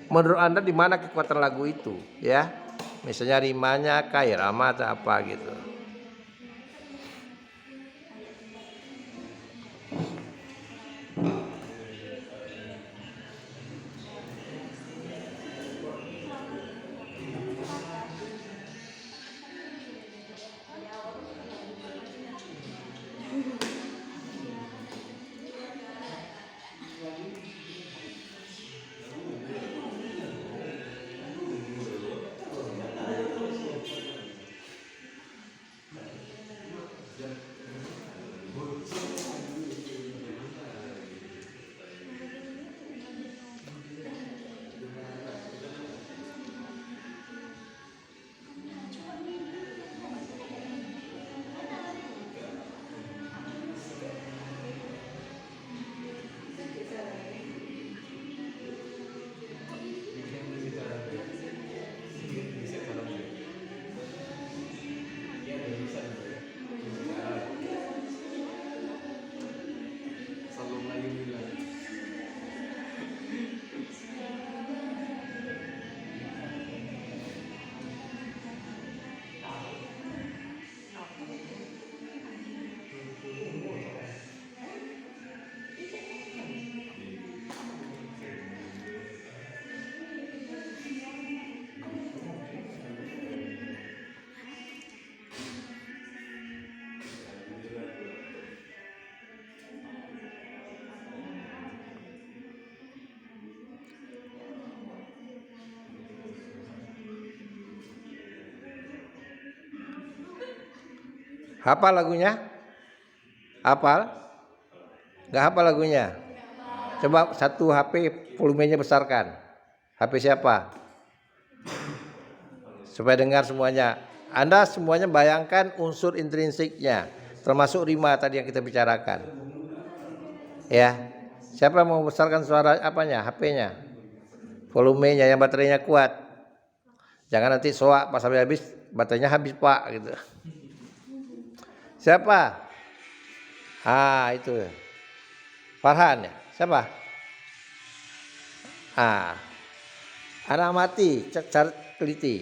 Menurut Anda di mana kekuatan lagu itu, ya? Misalnya rimanya kah, irama atau apa gitu. Hafal lagunya? Hafal? Nggak hafal lagunya? Coba satu HP volumenya besarkan. HP siapa? Supaya dengar semuanya. Anda semuanya bayangkan unsur intrinsiknya, termasuk rima tadi yang kita bicarakan. Ya. Siapa yang mau besarkan suara apanya? HP-nya. Volumenya yang baterainya kuat. Jangan nanti soak pas habis baterainya habis, Pak, gitu. Siapa? Itu. Farhan ya? Siapa? Anak mati, cari teliti.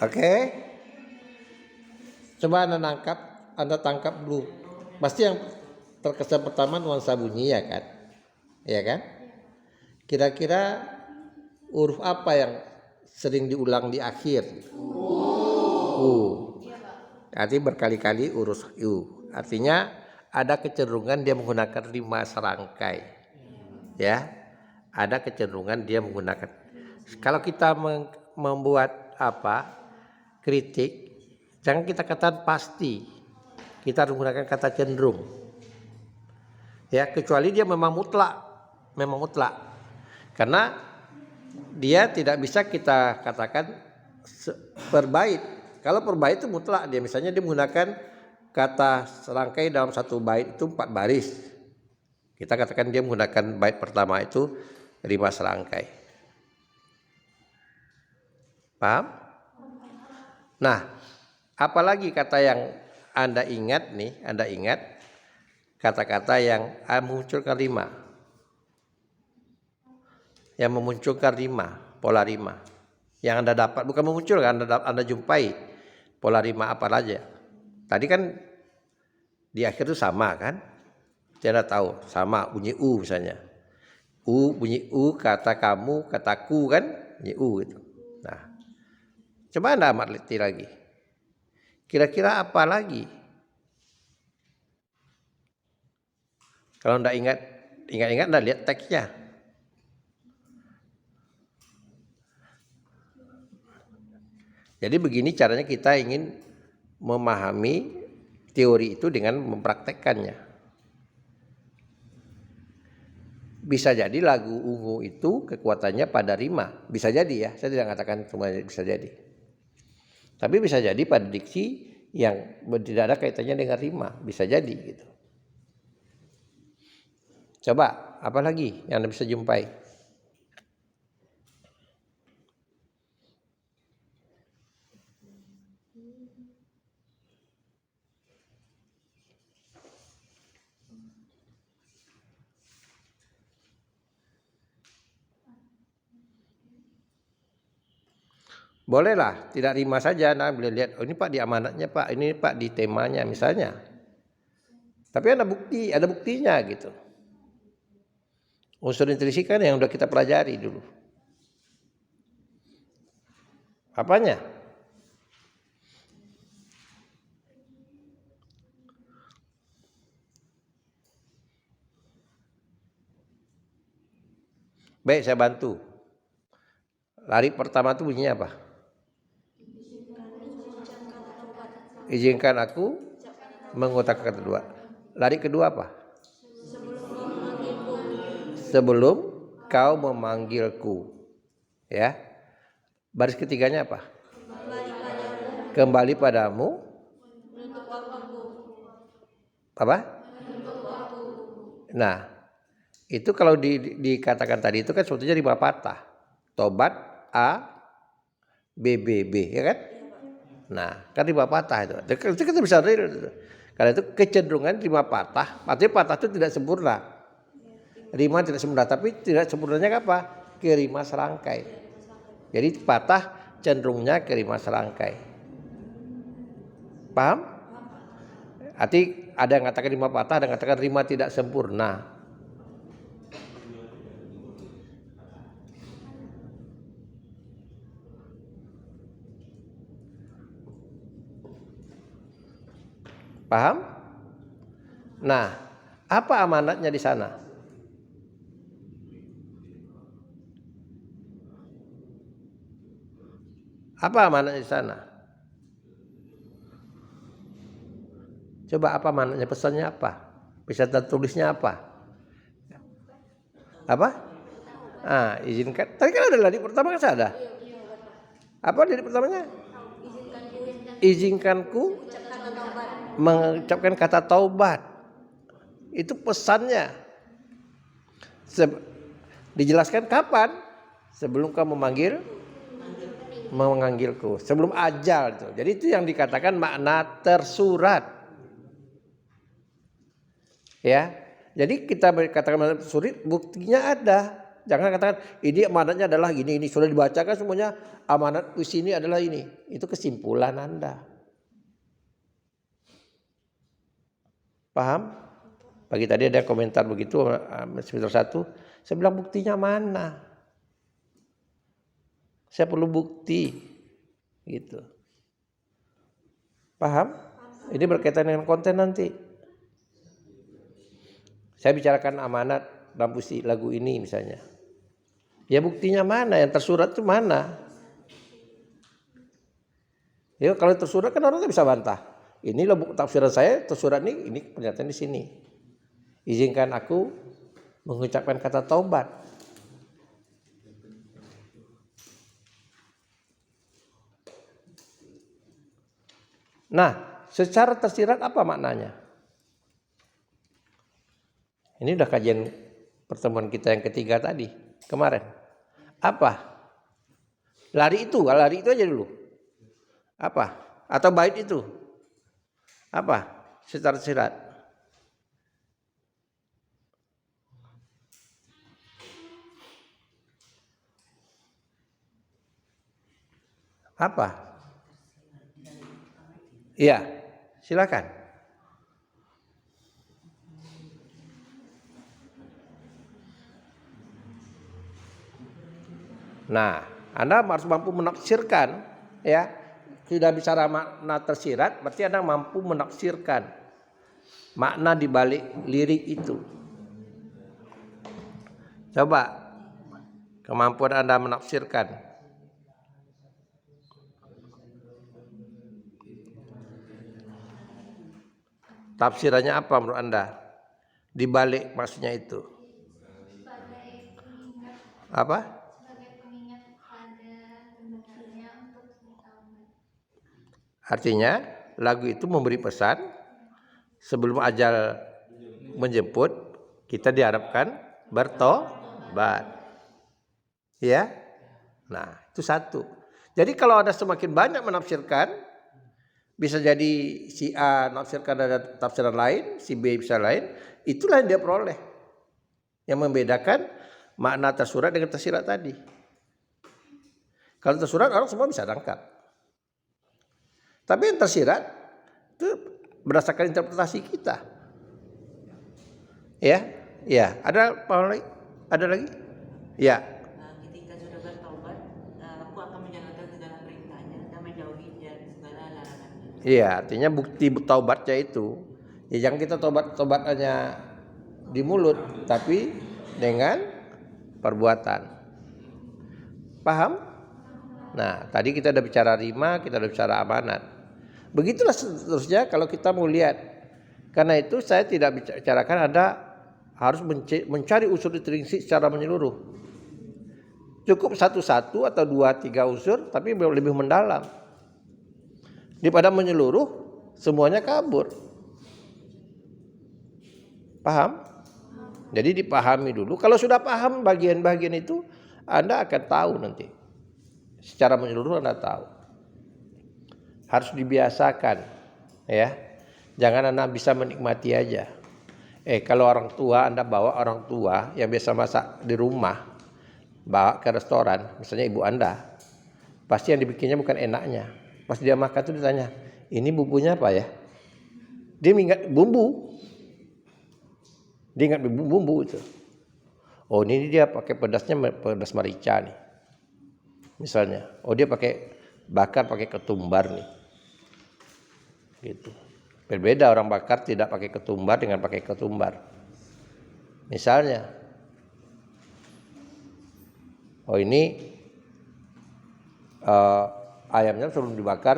Oke. Coba Anda tangkap dulu. Pasti yang terkesan pertama nuansa bunyi ya kan? Ya kan? Kira-kira huruf apa yang sering diulang di akhir? U. Arti berkali-kali huruf U. Artinya ada kecenderungan dia menggunakan rima serangkai. Ya. Ada kecenderungan dia menggunakan. Kalau kita membuat kritik, jangan kita katakan pasti. Kita harus menggunakan kata cenderung. Ya, kecuali dia memang mutlak. Karena dia tidak bisa kita katakan per bait. Kalau per bait itu mutlak, dia misalnya dia menggunakan kata serangkai dalam satu bait itu 4 baris. Kita katakan dia menggunakan bait pertama itu rima serangkai. Paham? Nah, apalagi kata yang Anda ingat kata-kata yang memunculkan rima. Yang memunculkan rima, pola rima. Yang Anda dapat, bukan memunculkan, Anda jumpai pola rima apa saja. Tadi kan di akhir itu sama kan? Anda tahu, sama bunyi U misalnya. Bunyi U, kata kamu, kataku kan? Bunyi U gitu. Nah, coba Anda amati lagi. Kira-kira apa lagi? Kalau Anda ingat Anda lihat teksnya. Jadi begini caranya kita ingin memahami teori itu dengan mempraktekkannya. Bisa jadi lagu ungu itu kekuatannya pada rima. Bisa jadi ya, saya tidak mengatakan semuanya bisa jadi. Tapi bisa jadi pada diksi yang tidak ada kaitannya dengan rima. Bisa jadi gitu. Coba, apa lagi yang Anda bisa jumpai? Bolehlah, tidak rima saja. Nah, boleh lihat, oh ini Pak di amanatnya Pak, ini Pak di temanya misalnya. Tapi ada buktinya gitu. Unsur intrinsik kan yang sudah kita pelajari dulu. Apanya? Baik, saya bantu. Lari pertama itu bunyinya apa? Izinkan aku mengucapkan kata kedua. Lari kedua apa? Sebelum kau memanggilku. Ya. Baris ketiganya apa? Kembali padamu. Apa? Nah, itu kalau dikatakan tadi itu kan sebetulnya rima patah. Tobat A B B B, ya kan? Nah, kan rima patah itu. Itu kita bisa real. Karena itu kecenderungan rima patah. Artinya patah itu tidak sempurna. Rima tidak sempurna, tapi tidak sempurnanya apa? Ke rima serangkai. Jadi patah cenderungnya ke rima serangkai. Paham? Arti ada yang mengatakan rima patah, ada yang mengatakan rima tidak sempurna. Paham? Nah, apa amanatnya di sana? Apa amanatnya di sana? Coba apa amanatnya, pesannya apa? Bisa tertulisnya apa? Apa? Izinkan. Tadi kan ada lari pertama kan ada. Apa lari pertamanya? Izinkanku mengucapkan kata taubat. Itu pesannya. Dijelaskan kapan? Sebelum kau memanggilku. Sebelum ajal itu. Jadi itu yang dikatakan makna tersurat. Ya. Jadi kita berkatakan makna tersurat, buktinya ada. Jangan katakan ini amanatnya adalah ini sudah dibacakan semuanya amanat puisi ini adalah ini. Itu kesimpulan Anda. Paham? Pagi tadi ada komentar begitu semester 1, saya bilang buktinya mana? Saya perlu bukti. Gitu. Paham? Ini berkaitan dengan konten nanti. Saya bicarakan amanat dalam puisi lagu ini misalnya. Ya buktinya mana? Yang tersurat itu mana? Ya kalau tersurat kan orang bisa bantah. Ini loh tafsiran saya tersurat ini pernyataan di sini. Izinkan aku mengucapkan kata taubat. Nah, secara tersirat apa maknanya? Ini udah kajian pertemuan kita yang ketiga tadi, kemarin. Apa? Lari itu aja dulu. Apa? Atau bait itu? Apa? Secara tersirat. Apa? Iya, silakan. Nah, Anda harus mampu menafsirkan, ya. Sudah bicara makna tersirat, berarti Anda mampu menafsirkan makna di balik lirik itu. Coba kemampuan Anda menafsirkan. Tafsirannya apa menurut Anda? Di balik maksudnya itu. Sebagai pengingat. Apa? Sebagai pengingat pada pembacaannya untuk ditaubat. Artinya lagu itu memberi pesan sebelum ajal menjemput kita diharapkan bertobat. Ya? Nah, itu satu. Jadi kalau ada semakin banyak menafsirkan, bisa jadi si A menafsirkan ada tafsiran lain, si B bisa lain, itulah yang dia peroleh. Yang membedakan makna tersurat dengan tersirat tadi. Kalau tersurat orang semua bisa tangkap. Tapi yang tersirat itu berdasarkan interpretasi kita. Ya, ya. Ada apa lagi? Ada lagi? Ya. Ketika sudah bertaubat, aku akan menjalankan segala perintahnya dan menjauhi dari segala larangannya. Iya, artinya bukti taubatnya itu, ya jangan kita tobat hanya di mulut, tapi dengan perbuatan. Paham? Nah, tadi kita udah bicara rima, kita udah bicara amanat. Begitulah seterusnya kalau kita mau lihat. Karena itu saya tidak bicarakan Anda harus mencari unsur intrinsik secara menyeluruh. Cukup satu atau 2-3 unsur, tapi lebih mendalam. Daripada menyeluruh, semuanya kabur. Paham? Jadi dipahami dulu. Kalau sudah paham bagian-bagian itu, Anda akan tahu nanti. Secara menyeluruh Anda tahu. Harus dibiasakan, ya. Jangan Anda bisa menikmati aja. Kalau orang tua, Anda bawa orang tua yang biasa masak di rumah, bawa ke restoran, misalnya ibu Anda, pasti yang dibikinnya bukan enaknya. Pas dia makan tuh ditanya, ini bumbunya apa ya? Dia ingat bumbu. Dia ingat bumbu itu. Oh ini dia pakai pedasnya pedas merica nih. Misalnya, oh dia pakai ketumbar nih. Gitu. Berbeda orang bakar tidak pakai ketumbar dengan pakai ketumbar. Misalnya, oh ini ayamnya sebelum dibakar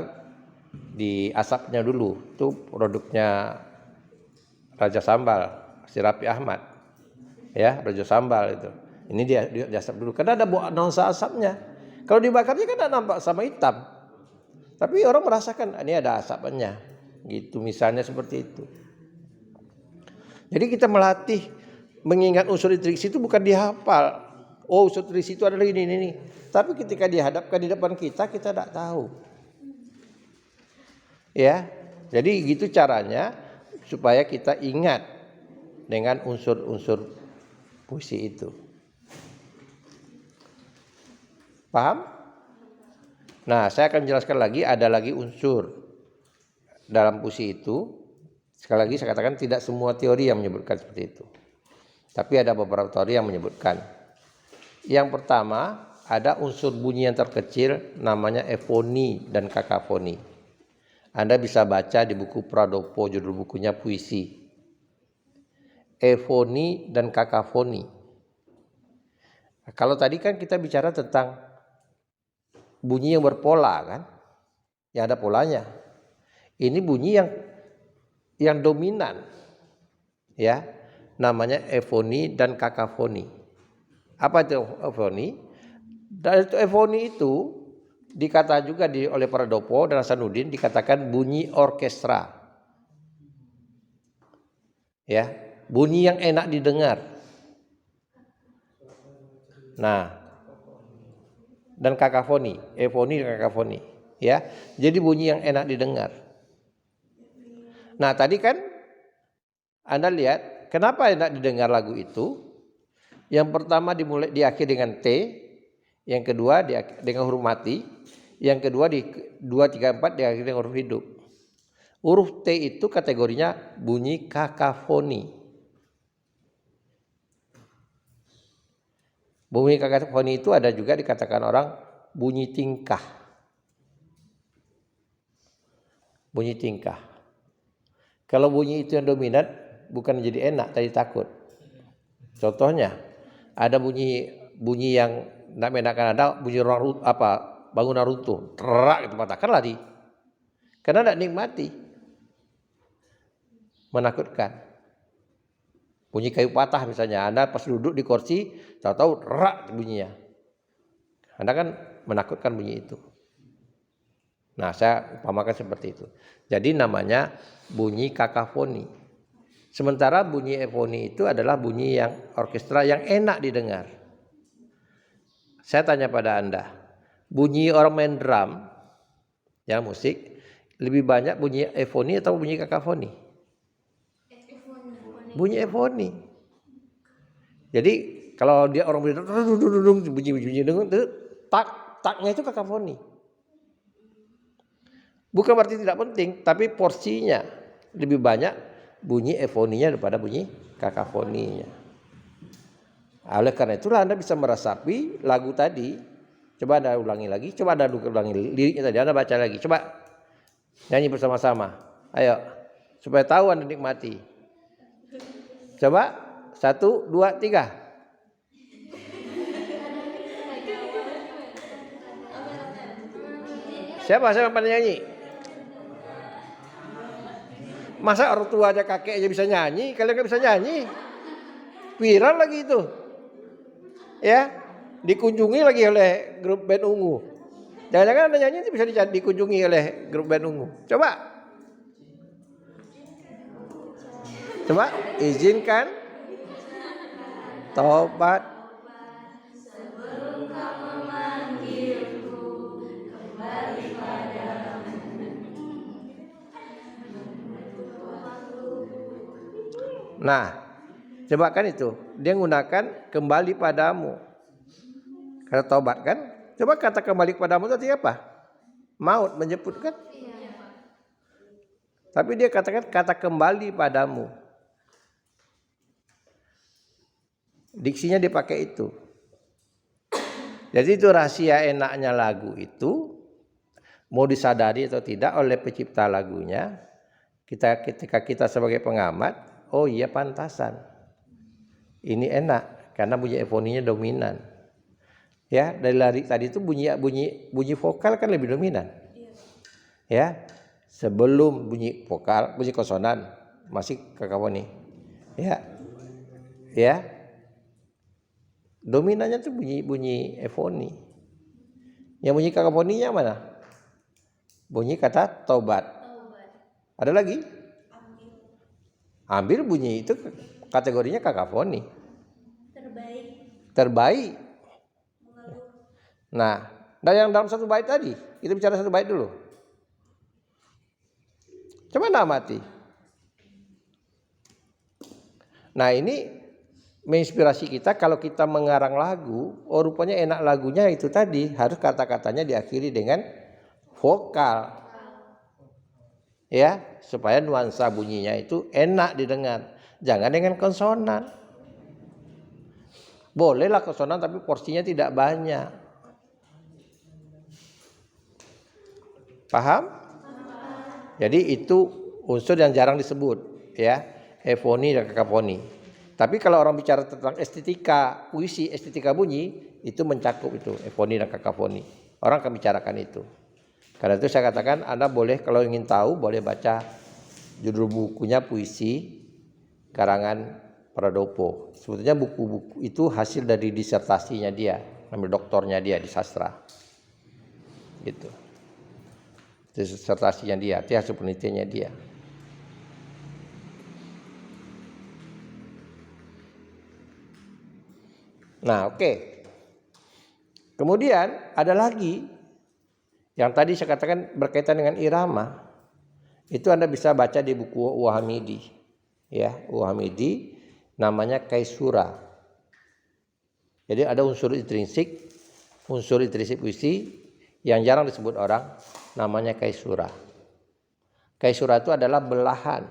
diasapnya dulu. Itu produknya Raja Sambal, si Raffi Ahmad. Ya, Raja Sambal itu. Ini dia diasap dulu. Karena ada nuansa asapnya. Kalau dibakarnya kan tidak nampak sama hitam. Tapi orang merasakan ini ada asapnya. Gitu misalnya seperti itu. Jadi kita melatih mengingat unsur intrinsik itu bukan dihafal. Oh unsur intrinsik itu adalah ini. Tapi ketika dihadapkan di depan kita tidak tahu. Ya, jadi gitu caranya supaya kita ingat dengan unsur-unsur puisi itu. Paham? Nah, saya akan jelaskan lagi, ada lagi unsur dalam puisi itu. Sekali lagi saya katakan tidak semua teori yang menyebutkan seperti itu. Tapi ada beberapa teori yang menyebutkan. Yang pertama, ada unsur bunyi yang terkecil namanya efoni dan kakafoni. Anda bisa baca di buku Pradopo, judul bukunya Puisi. Efoni dan kakafoni. Nah, kalau tadi kan kita bicara tentang bunyi yang berpola kan, yang ada polanya. Ini bunyi yang dominan, ya, namanya efoni dan kakafoni. Apa itu efoni? Dan itu efoni itu dikata juga oleh Pradopo dan Hasanuddin dikatakan bunyi orkestra, ya, bunyi yang enak didengar. Nah, dan kakafoni, efoni dan kakafoni, ya. Jadi bunyi yang enak didengar. Nah, tadi kan Anda lihat kenapa enak didengar lagu itu? Yang pertama diakhiri dengan T, yang kedua dengan huruf mati, yang kedua di 2 3 4 diakhiri dengan huruf hidup. Huruf T itu kategorinya bunyi kakafoni. Bunyi kakafoni itu ada juga dikatakan orang bunyi tingkah. Bunyi tingkah. Kalau bunyi itu yang dominan bukan jadi enak, tadi takut. Contohnya ada bunyi yang tidak menakkan, ada bunyi orang bangunan runtuh, terak itu patah, kan lari. Karena tidak nikmati. Menakutkan. Bunyi kayu patah misalnya, Anda pas duduk di kursi, tahu-tahu rak bunyinya. Anda kan menakutkan bunyi itu. Nah, saya umpamakan seperti itu. Jadi namanya bunyi kakafoni. Sementara bunyi efoni itu adalah bunyi yang orkestra yang enak didengar. Saya tanya pada Anda, bunyi orang main drum, ya musik, lebih banyak bunyi efoni atau bunyi kakafoni? Bunyi efoni. Jadi kalau dia orang bunyi taknya itu kakafoni. Bukan berarti tidak penting, tapi porsinya lebih banyak bunyi efoninya daripada bunyi kakafoninya. Oleh karena itulah Anda bisa meresapi lagu tadi. Coba Anda ulangi lagi, coba Anda ulangi liriknya tadi, Anda baca lagi, coba nyanyi bersama-sama. Ayo, supaya tahu Anda nikmati. Coba 1, 2, 3. Siapa yang pandai nyanyi? Masa orang tua aja, kakek aja bisa nyanyi, kalian nggak bisa nyanyi? Viral lagi itu, ya, dikunjungi lagi oleh grup band ungu. Jangan-jangan Anda nyanyi itu bisa dikunjungi oleh grup band ungu. Coba izinkan tobat sebelum kau memanggilku kembali padamu. Nah, coba kan itu dia menggunakan kembali padamu. Kata tobat kan? Coba kata kembali padamu itu artinya apa? Maut, menjemput kan? Tapi dia katakan kata kembali padamu. Diksinya dipakai itu. Jadi itu rahasia enaknya lagu itu, mau disadari atau tidak oleh pencipta lagunya. Ketika kita sebagai pengamat, oh iya pantasan. Ini enak karena bunyi efoninya dominan. Ya, dari lirik tadi itu bunyi vokal kan lebih dominan. Ya. Sebelum bunyi vokal, bunyi konsonan masih kakafoni. Ya. Ya. Dominannya tuh bunyi efoni. Yang bunyi kakafoninya mana? Bunyi kata tobat. Ada lagi? Ambil bunyi itu kategorinya kakafoni. Terbaik. Nah, dan yang dalam satu bait tadi, kita bicara satu bait dulu. Coba amati. Nah, ini menginspirasi kita kalau kita mengarang lagu, oh rupanya enak lagunya itu tadi, harus kata-katanya diakhiri dengan vokal. Ya, supaya nuansa bunyinya itu enak didengar. Jangan dengan konsonan. Bolehlah konsonan tapi porsinya tidak banyak. Paham? Jadi itu unsur yang jarang disebut, ya, efoni dan kakafoni. Tapi kalau orang bicara tentang estetika puisi, estetika bunyi, itu mencakup itu efoni dan kakafoni. Orang akan bicarakan itu. Karena itu saya katakan Anda boleh kalau ingin tahu boleh baca judul bukunya Puisi karangan Pradopo. Sebetulnya buku-buku itu hasil dari disertasinya dia, ambil doktornya dia di sastra. Gitu. Disertasinya dia, itu hasil penelitiannya dia. Nah, oke. Kemudian ada lagi yang tadi saya katakan berkaitan dengan irama. Itu Anda bisa baca di buku Uhamidi. Ya, Uhamidi namanya Kaisura. Jadi ada unsur intrinsik puisi yang jarang disebut orang, namanya Kaisura. Kaisura itu adalah belahan,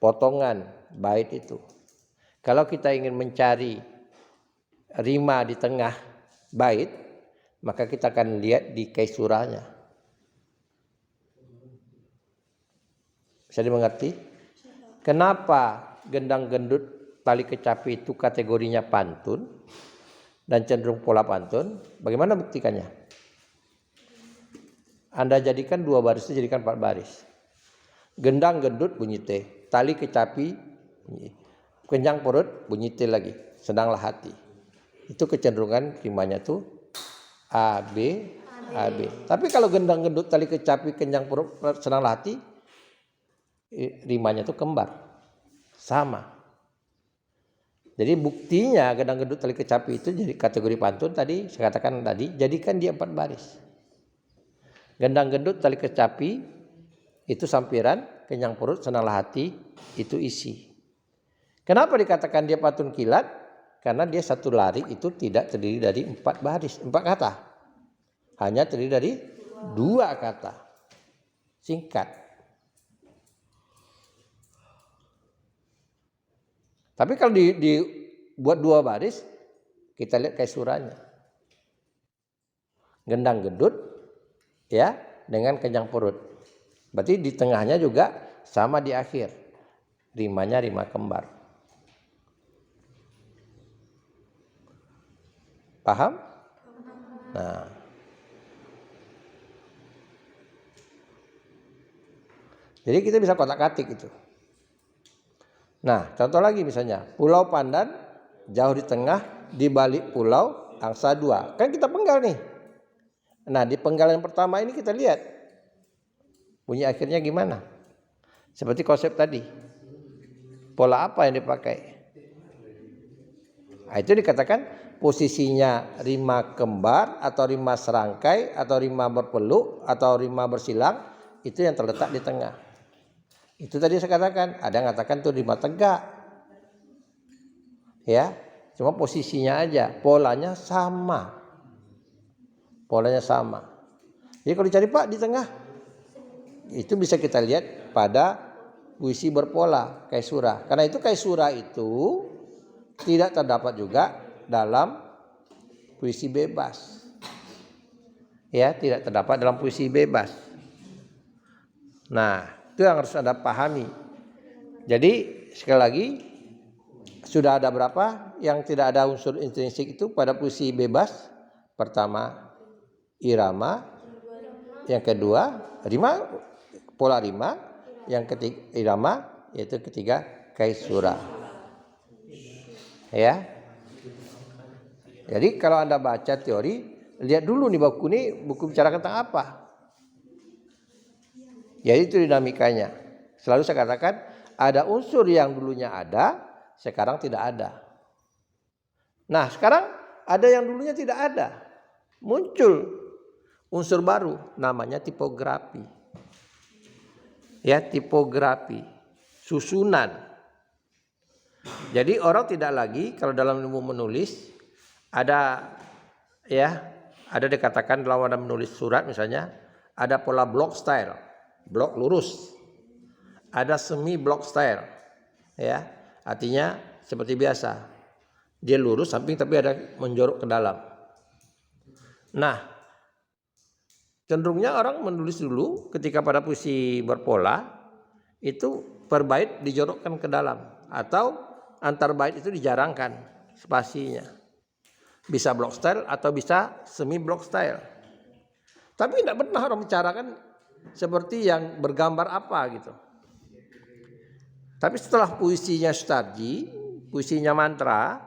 potongan bait itu. Kalau kita ingin mencari rima di tengah bait, maka kita akan lihat di Kaisuranya. Bisa dimengerti? Kenapa gendang gendut tali kecapi itu kategorinya pantun dan cenderung pola pantun? Bagaimana buktikannya? Anda jadikan 2 baris itu jadikan 4 baris. Gendang gendut bunyi T, tali kecapi bunyi, kenyang perut bunyi T lagi, senanglah hati. Itu kecenderungan rimanya tuh A B A B. Tapi kalau gendang gendut tali kecapi kenyang perut senanglah hati, rimanya tuh kembar, sama. Jadi buktinya gendang gendut tali kecapi itu jadi kategori pantun tadi saya katakan tadi, jadikan dia 4 baris. Gendang gendut tali kecapi itu sampiran, kenyang perut senanglah hati itu isi. Kenapa dikatakan dia pantun kilat? Karena dia satu larik itu tidak terdiri dari 4 baris, 4 kata. Hanya terdiri dari 2 kata. Singkat. Tapi kalau dibuat 2 baris, kita lihat Kaisuranya. Gendang gendut ya dengan kenyang perut. Berarti di tengahnya juga sama di akhir. Rimanya rima kembar. Paham? Nah. Jadi kita bisa kotak-katik itu. Nah, contoh lagi misalnya, Pulau Pandan jauh di tengah, di balik pulau angsa 2. Kan kita penggal nih. Nah, di penggalan pertama ini kita lihat bunyi akhirnya gimana? Seperti konsep tadi. Pola apa yang dipakai? Nah, itu dikatakan posisinya rima kembar atau rima serangkai atau rima berpeluk atau rima bersilang, itu yang terletak di tengah. Itu tadi saya katakan, ada yang mengatakan itu rima tegak. Ya, cuma posisinya aja, polanya sama. Polanya sama. Jadi kalau dicari Pak di tengah, itu bisa kita lihat pada puisi berpola Kaisura. Karena itu Kaisura itu tidak terdapat juga dalam puisi bebas. Ya, tidak terdapat dalam puisi bebas. Nah, itu yang harus Anda pahami. Jadi sekali lagi, sudah ada berapa yang tidak ada unsur intrinsik itu pada puisi bebas? Pertama, irama. Yang kedua, rima, pola rima. Yang ketiga, irama. Yaitu ketiga, Kaisura. Ya. Jadi kalau Anda baca teori, lihat dulu nih buku ini, buku bicara tentang apa? Ya itu dinamikanya. Selalu saya katakan ada unsur yang dulunya ada, sekarang tidak ada. Nah sekarang ada yang dulunya tidak ada. Muncul unsur baru namanya tipografi. Ya tipografi, susunan. Jadi orang tidak lagi kalau dalam ilmu menulis ada dikatakan dalam wadah menulis surat misalnya ada pola block style, blok lurus, ada semi block style, ya artinya seperti biasa dia lurus samping tapi ada menjorok ke dalam. Nah cenderungnya orang menulis dulu ketika pada puisi berpola itu per bait dijorokkan ke dalam atau antar bait itu dijarangkan spasinya. Bisa block style atau bisa semi block style. Tapi tidak pernah orang bicarakan seperti yang bergambar apa gitu. Tapi setelah puisinya Sutarji, puisinya Mantra,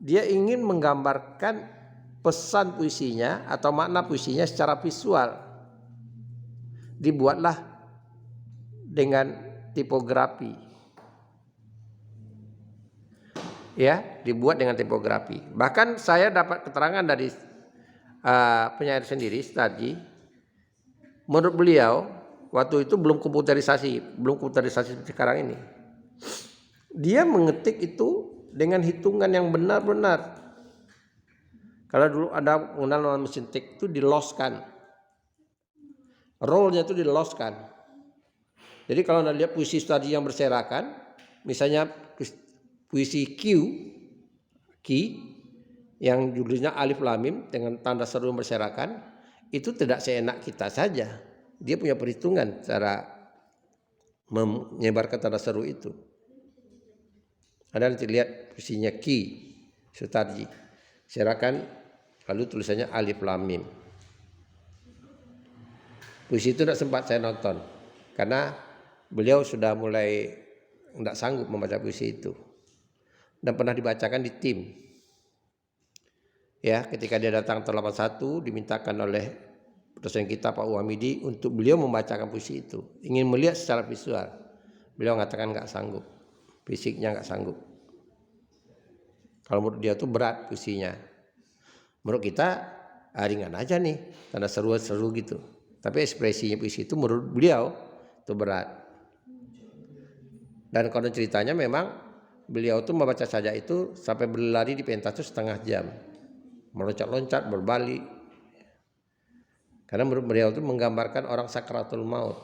dia ingin menggambarkan pesan puisinya atau makna puisinya secara visual. Dibuatlah dengan tipografi. Ya, dibuat dengan tipografi. Bahkan saya dapat keterangan dari penyair sendiri, Sutarji. Menurut beliau, waktu itu belum komputerisasi seperti sekarang ini. Dia mengetik itu dengan hitungan yang benar-benar. Kalau dulu ada penggunaan mesin tik itu diloskan. Rollnya itu diloskan. Jadi kalau Anda lihat puisi Sutarji yang berserakan, misalnya puisi Q yang judulnya Alif Lam Mim dengan tanda seru yang berserakan, itu tidak seenak kita saja. Dia punya perhitungan cara menyebarkan tanda seru itu. Anda nanti lihat puisinya Ki Sutarji, serakan lalu tulisannya Alif Lam Mim. Puisi itu tidak sempat saya nonton karena beliau sudah mulai tidak sanggup membaca puisi itu. Dan pernah dibacakan di tim. Ya, ketika dia datang tahun 81 dimintakan oleh dosen kita Pak Uhamidi untuk beliau membacakan puisi itu. Ingin melihat secara visual. Beliau mengatakan enggak sanggup. Fisiknya enggak sanggup. Kalau menurut dia itu berat puisinya. Menurut kita ringan aja nih, tanda seru-seru gitu. Tapi ekspresinya puisi itu menurut beliau itu berat. Dan konon ceritanya memang beliau tuh membaca saja itu sampai berlari di pentas itu setengah jam. Meloncat-loncat, berbalik. Karena menurut beliau itu menggambarkan orang sakratul maut.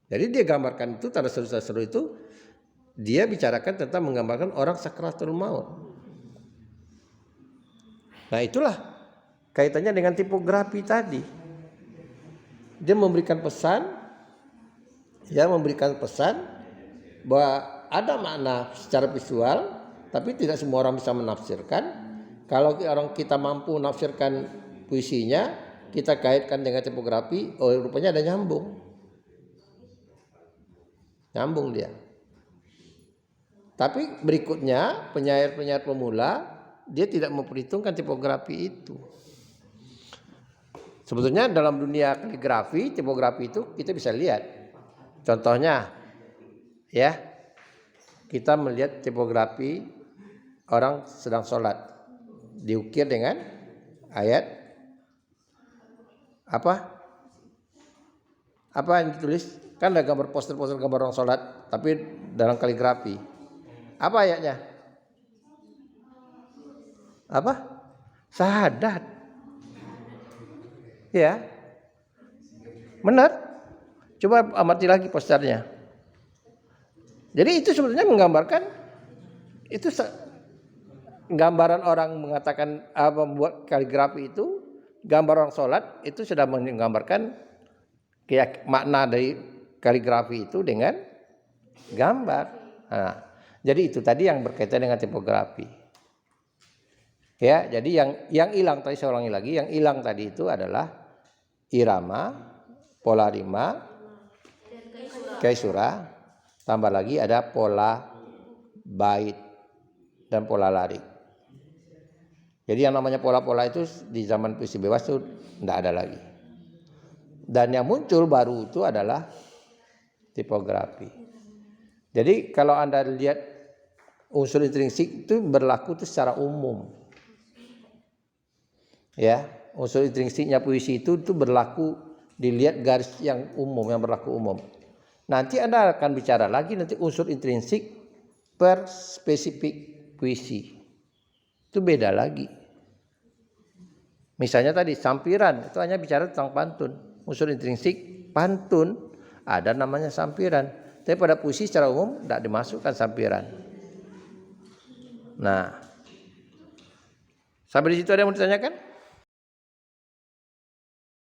Jadi dia gambarkan itu, tanda seru-seru itu, dia bicarakan tentang menggambarkan orang sakratul maut. Nah itulah kaitannya dengan tipografi tadi. Dia memberikan pesan, bahwa ada makna secara visual, tapi tidak semua orang bisa menafsirkan. Kalau orang kita mampu menafsirkan puisinya, kita kaitkan dengan tipografi, oh rupanya ada nyambung dia. Tapi berikutnya penyair-penyair pemula dia tidak memperhitungkan tipografi itu. Sebetulnya dalam dunia kaligrafi, tipografi itu kita bisa lihat. Contohnya, ya, kita melihat tipografi orang sedang sholat, diukir dengan ayat apa yang ditulis? Kan ada gambar poster-poster gambar orang sholat, tapi dalam kaligrafi. Apa ayatnya? Apa? Syahadat. Ya, benar. Coba amati lagi posternya. Jadi itu sebetulnya menggambarkan itu gambaran orang mengatakan membuat kaligrafi itu, gambar orang sholat itu sudah menggambarkan makna dari kaligrafi itu dengan gambar. Nah, jadi itu tadi yang berkaitan dengan tipografi. Ya, jadi yang hilang tadi saya ulangi lagi, yang hilang tadi itu adalah irama, pola rima, kaisura, tambah lagi ada pola bait dan pola larik. Jadi yang namanya pola-pola itu di zaman puisi bebas itu tidak ada lagi. Dan yang muncul baru itu adalah tipografi. Jadi kalau Anda lihat unsur intrinsik itu berlaku itu secara umum. Ya, unsur intrinsiknya puisi itu berlaku, dilihat garis yang umum, yang berlaku umum. Nanti Anda akan bicara lagi nanti unsur intrinsik per spesifik puisi. Itu beda lagi. Misalnya tadi sampiran itu hanya bicara tentang pantun. Unsur intrinsik pantun ada namanya sampiran. Tapi pada puisi secara umum tidak dimasukkan sampiran. Nah, sampai di situ ada yang mau ditanyakan?